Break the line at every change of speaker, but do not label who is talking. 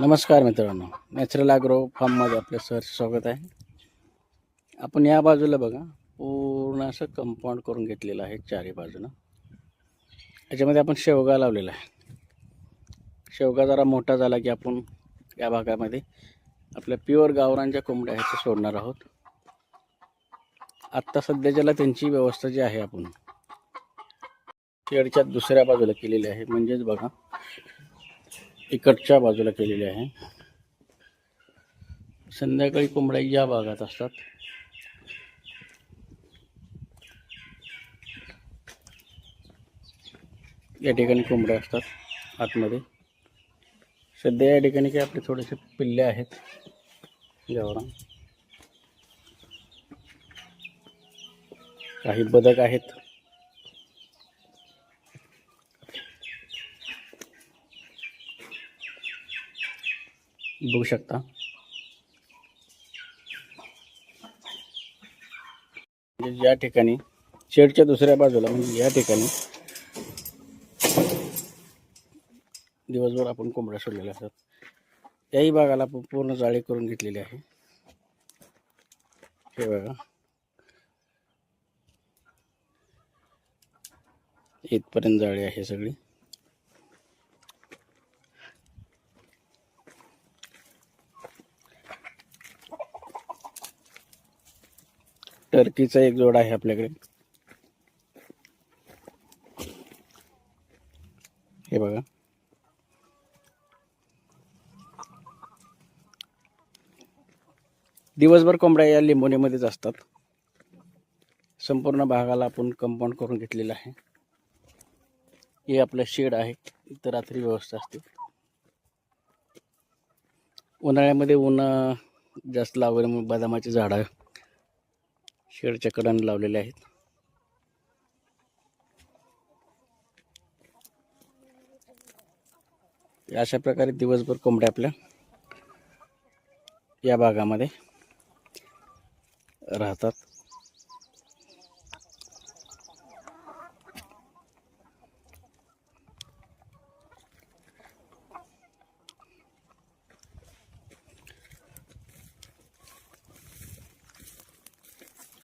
नमस्कार मित्रांनो, natural agro फार्ममध्ये आपलं सहर्ष स्वागत आहे. आपण या बाजूला बघा, पूर्ण असं कंपाऊंड करून घेतलेलं आहे चारी बाजूनं. याच्यामध्ये आपण शेवगा लावलेला आहे. शेवगा जरा मोठा झाला की आपण या भागामध्ये आपल्या प्युअर गावरांच्या कोंबड्या आहेत ते सोडणार आहोत. आत्ता सध्याच्याला त्यांची व्यवस्था जी आहे आपण शेडच्या दुसऱ्या बाजूला केलेली आहे. म्हणजेच बघा, इकडच्या बाजूला केलेली आहे. संध्याकाळी कोंबड्या या भागात असतात. या ठिकाणी कोंबड्या असतात आतमध्ये. सध्या या ठिकाणी काही आपले थोडेसे पिल्ले आहेत गावरान, काही बदक आहेत. बघू शकता. म्हणजे या ठिकाणी शेडच्या दुसऱ्या बाजूला, म्हणजे या ठिकाणी दिवसभर आपण कोंबड्या सोडलेल्या असतात. त्याही भागाला आपण पूर्ण जाळी करून घेतलेली आहे. हे बघा, इथपर्यंत जाळी आहे सगळी. टर्कीचा एक जोड आहे आपल्याकडे. हे बघा, दिवसभर कोंबड्या या लिंबोणीमध्येच असतात. संपूर्ण भागाला आपण कंपाऊंड करून घेतलेलं आहे. हे आपलं शेड आहे, इथं रात्री व्यवस्था असते. उन्हाळ्यामध्ये ऊन जास्त लागल्यामुळे बदामाची झाडं शेडच्या कडेने लावलेले आहेत. अशा प्रकारे दिवसभर कोंबड्या आपल्या या भागामध्ये राहतात.